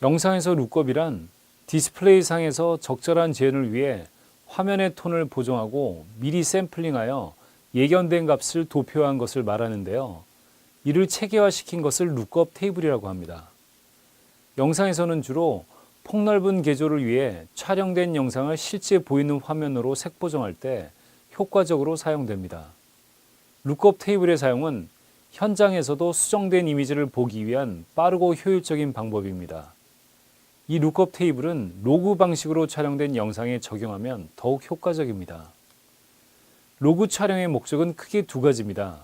영상에서 룩업이란 디스플레이 상에서 적절한 재현을 위해 화면의 톤을 보정하고 미리 샘플링하여 예견된 값을 도표한 것을 말하는데요. 이를 체계화시킨 것을 룩업 테이블이라고 합니다. 영상에서는 주로 폭넓은 개조를 위해 촬영된 영상을 실제 보이는 화면으로 색 보정할 때 효과적으로 사용됩니다. 룩업 테이블의 사용은 현장에서도 수정된 이미지를 보기 위한 빠르고 효율적인 방법입니다. 이 룩업 테이블은 로그 방식으로 촬영된 영상에 적용하면 더욱 효과적입니다. 로그 촬영의 목적은 크게 두 가지입니다.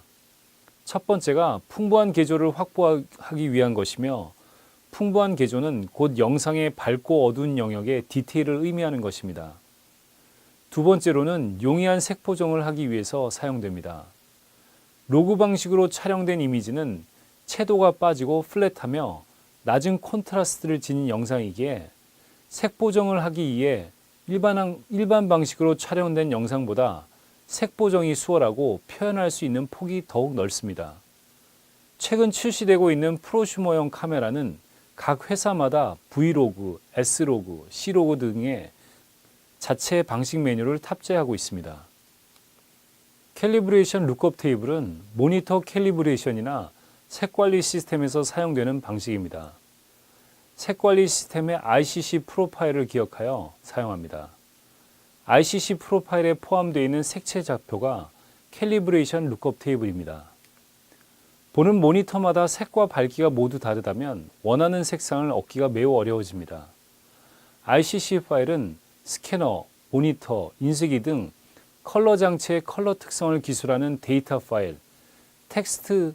첫 번째가 풍부한 개조를 확보하기 위한 것이며, 풍부한 개조는 곧 영상의 밝고 어두운 영역의 디테일을 의미하는 것입니다. 두 번째로는 용이한 색 보정을 하기 위해서 사용됩니다. 로그 방식으로 촬영된 이미지는 채도가 빠지고 플랫하며 낮은 콘트라스트를 지닌 영상이기에 색 보정을 하기 위해 일반 방식으로 촬영된 영상보다 색 보정이 수월하고 표현할 수 있는 폭이 더욱 넓습니다. 최근 출시되고 있는 프로슈머용 카메라는 각 회사마다 V로그, S로그, C로그 등의 자체 방식 메뉴를 탑재하고 있습니다. 캘리브레이션 룩업 테이블은 모니터 캘리브레이션이나 색관리 시스템에서 사용되는 방식입니다. 색관리 시스템의 ICC 프로파일을 기억하여 사용합니다. ICC 프로파일에 포함되어 있는 색채 좌표가 캘리브레이션 룩업 테이블입니다. 보는 모니터마다 색과 밝기가 모두 다르다면 원하는 색상을 얻기가 매우 어려워집니다. ICC 파일은 스캐너, 모니터, 인쇄기 등 컬러 장치의 컬러 특성을 기술하는 데이터 파일, 텍스트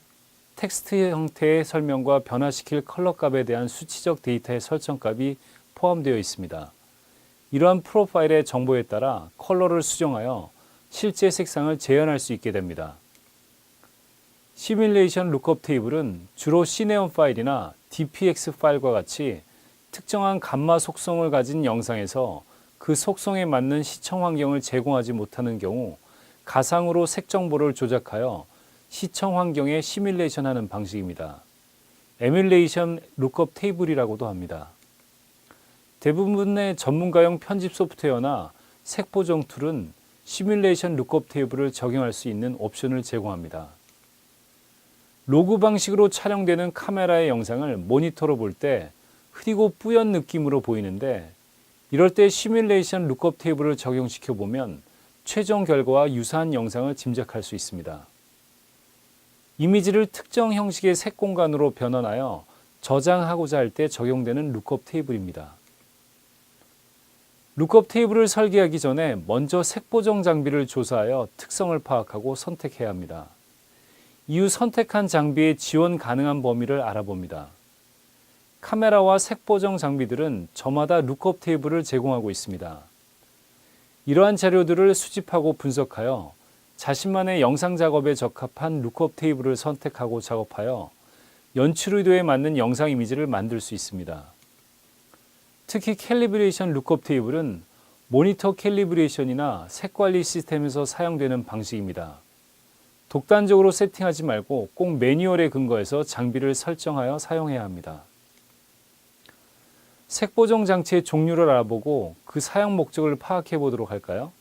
형태의 설명과 변화시킬 컬러 값에 대한 수치적 데이터의 설정 값이 포함되어 있습니다. 이러한 프로파일의 정보에 따라 컬러를 수정하여 실제 색상을 재현할 수 있게 됩니다. 시뮬레이션 룩업 테이블은 주로 시네온 파일이나 DPX 파일과 같이 특정한 감마 속성을 가진 영상에서 그 속성에 맞는 시청 환경을 제공하지 못하는 경우 가상으로 색 정보를 조작하여 시청 환경에 시뮬레이션하는 방식입니다. 에뮬레이션 룩업 테이블이라고도 합니다. 대부분의 전문가용 편집 소프트웨어나 색 보정 툴은 시뮬레이션 룩업 테이블을 적용할 수 있는 옵션을 제공합니다. 로그 방식으로 촬영되는 카메라의 영상을 모니터로 볼 때 흐리고 뿌연 느낌으로 보이는데, 이럴 때 시뮬레이션 룩업 테이블을 적용시켜 보면 최종 결과와 유사한 영상을 짐작할 수 있습니다. 이미지를 특정 형식의 색 공간으로 변환하여 저장하고자 할 때 적용되는 룩업 테이블입니다. 룩업 테이블을 설계하기 전에 먼저 색 보정 장비를 조사하여 특성을 파악하고 선택해야 합니다. 이후 선택한 장비의 지원 가능한 범위를 알아봅니다. 카메라와 색 보정 장비들은 저마다 룩업 테이블을 제공하고 있습니다. 이러한 자료들을 수집하고 분석하여 자신만의 영상 작업에 적합한 룩업 테이블을 선택하고 작업하여 연출 의도에 맞는 영상 이미지를 만들 수 있습니다. 특히 캘리브레이션 룩업 테이블은 모니터 캘리브레이션이나 색 관리 시스템에서 사용되는 방식입니다. 독단적으로 세팅하지 말고 꼭 매뉴얼에 근거해서 장비를 설정하여 사용해야 합니다. 색 보정 장치의 종류를 알아보고 그 사용 목적을 파악해 보도록 할까요?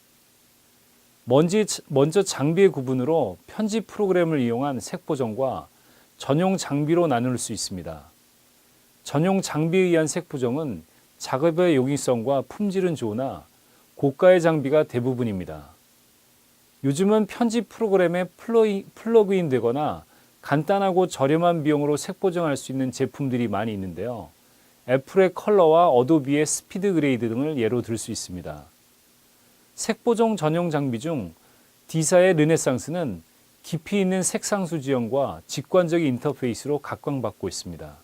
먼저 장비의 구분으로 편집 프로그램을 이용한 색 보정과 전용 장비로 나눌 수 있습니다. 전용 장비에 의한 색 보정은 작업의 용이성과 품질은 좋으나 고가의 장비가 대부분입니다. 요즘은 편집 프로그램에 플러그인 되거나 간단하고 저렴한 비용으로 색 보정할 수 있는 제품들이 많이 있는데요. 애플의 컬러와 어도비의 스피드 그레이드 등을 예로 들 수 있습니다. 색 보정 전용 장비 중 D사의 르네상스는 깊이 있는 색상수 지형과 직관적인 인터페이스로 각광받고 있습니다.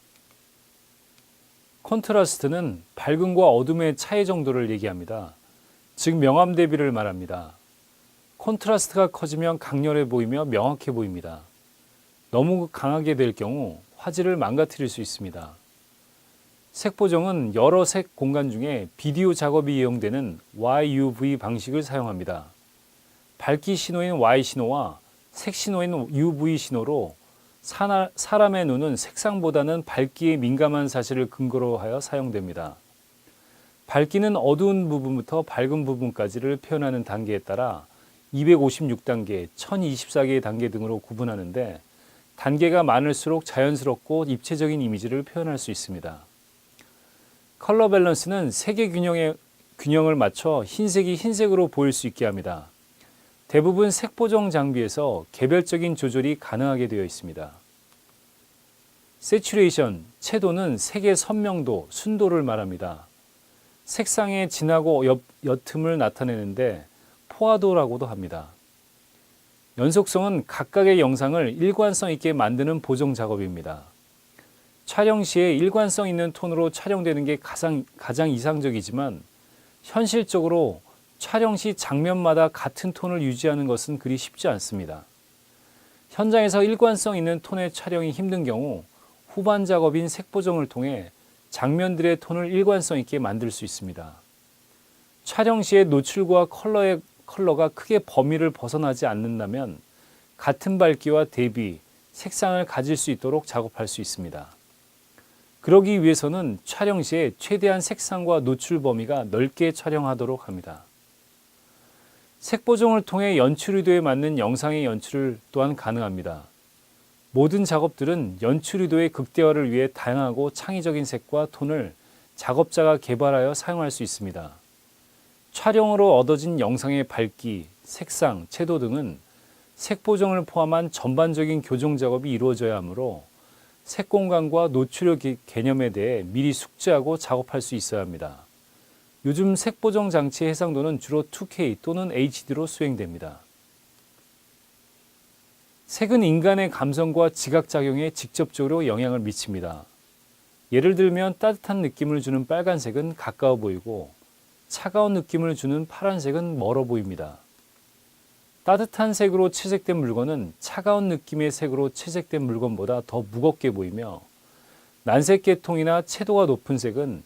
콘트라스트는 밝음과 어둠의 차이 정도를 얘기합니다. 즉 명암 대비를 말합니다. 콘트라스트가 커지면 강렬해 보이며 명확해 보입니다. 너무 강하게 될 경우 화질을 망가뜨릴 수 있습니다. 색 보정은 여러 색 공간 중에 비디오 작업이 이용되는 YUV 방식을 사용합니다. 밝기 신호인 Y 신호와 색 신호인 UV 신호로 사람의 눈은 색상보다는 밝기에 민감한 사실을 근거로 하여 사용됩니다. 밝기는 어두운 부분부터 밝은 부분까지를 표현하는 단계에 따라 256단계, 1024개의 단계 등으로 구분하는데 단계가 많을수록 자연스럽고 입체적인 이미지를 표현할 수 있습니다. 컬러 밸런스는 색의 균형을 맞춰 흰색이 흰색으로 보일 수 있게 합니다. 대부분 색 보정 장비에서 개별적인 조절이 가능하게 되어 있습니다. 세츄레이션, 채도는 색의 선명도, 순도를 말합니다. 색상의 진하고 옅음을 나타내는데 포화도라고도 합니다. 연속성은 각각의 영상을 일관성 있게 만드는 보정 작업입니다. 촬영 시에 일관성 있는 톤으로 촬영되는 게 가장 이상적이지만 현실적으로 촬영 시 장면마다 같은 톤을 유지하는 것은 그리 쉽지 않습니다. 현장에서 일관성 있는 톤의 촬영이 힘든 경우 후반 작업인 색보정을 통해 장면들의 톤을 일관성 있게 만들 수 있습니다. 촬영 시에 노출과 컬러가 크게 범위를 벗어나지 않는다면 같은 밝기와 대비, 색상을 가질 수 있도록 작업할 수 있습니다. 그러기 위해서는 촬영 시에 최대한 색상과 노출 범위가 넓게 촬영하도록 합니다. 색보정을 통해 연출 의도에 맞는 영상의 연출 또한 가능합니다. 모든 작업들은 연출 의도의 극대화를 위해 다양하고 창의적인 색과 톤을 작업자가 개발하여 사용할 수 있습니다. 촬영으로 얻어진 영상의 밝기, 색상, 채도 등은 색보정을 포함한 전반적인 교정 작업이 이루어져야 하므로 색공간과 노출의 개념에 대해 미리 숙지하고 작업할 수 있어야 합니다. 요즘 색보정 장치의 해상도는 주로 2K 또는 HD로 수행됩니다. 색은 인간의 감성과 지각작용에 직접적으로 영향을 미칩니다. 예를 들면 따뜻한 느낌을 주는 빨간색은 가까워 보이고 차가운 느낌을 주는 파란색은 멀어 보입니다. 따뜻한 색으로 채색된 물건은 차가운 느낌의 색으로 채색된 물건보다 더 무겁게 보이며 난색 계통이나 채도가 높은 색은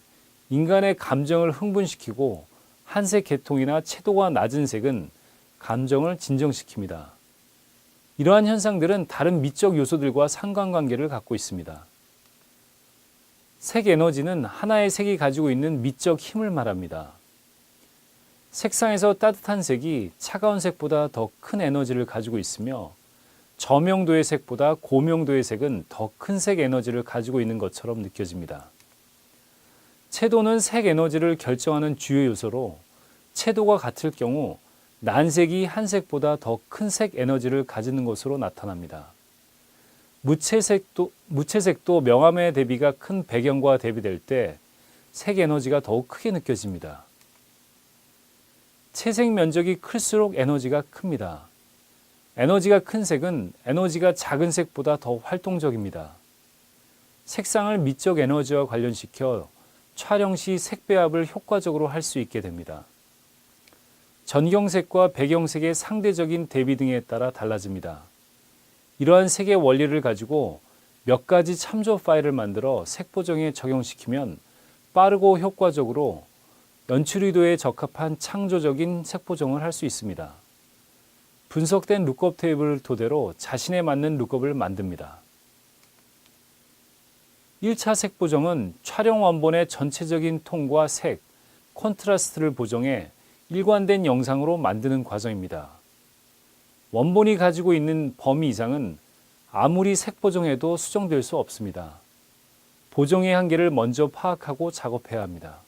인간의 감정을 흥분시키고 한색 계통이나 채도가 낮은 색은 감정을 진정시킵니다. 이러한 현상들은 다른 미적 요소들과 상관관계를 갖고 있습니다. 색 에너지는 하나의 색이 가지고 있는 미적 힘을 말합니다. 색상에서 따뜻한 색이 차가운 색보다 더 큰 에너지를 가지고 있으며 저명도의 색보다 고명도의 색은 더 큰 색 에너지를 가지고 있는 것처럼 느껴집니다. 채도는 색 에너지를 결정하는 주요 요소로 채도가 같을 경우 난색이 한색보다 더 큰 색 에너지를 가지는 것으로 나타납니다. 무채색도 명암의 대비가 큰 배경과 대비될 때 색 에너지가 더욱 크게 느껴집니다. 채색 면적이 클수록 에너지가 큽니다. 에너지가 큰 색은 에너지가 작은 색보다 더 활동적입니다. 색상을 미적 에너지와 관련시켜 촬영 시 색배합을 효과적으로 할 수 있게 됩니다. 전경색과 배경색의 상대적인 대비 등에 따라 달라집니다. 이러한 색의 원리를 가지고 몇 가지 참조 파일을 만들어 색보정에 적용시키면 빠르고 효과적으로 연출 의도에 적합한 창조적인 색보정을 할 수 있습니다. 분석된 룩업 테이블을 토대로 자신에 맞는 룩업을 만듭니다. 1차 색보정은 촬영 원본의 전체적인 톤과 색, 콘트라스트를 보정해 일관된 영상으로 만드는 과정입니다. 원본이 가지고 있는 범위 이상은 아무리 색보정해도 수정될 수 없습니다. 보정의 한계를 먼저 파악하고 작업해야 합니다.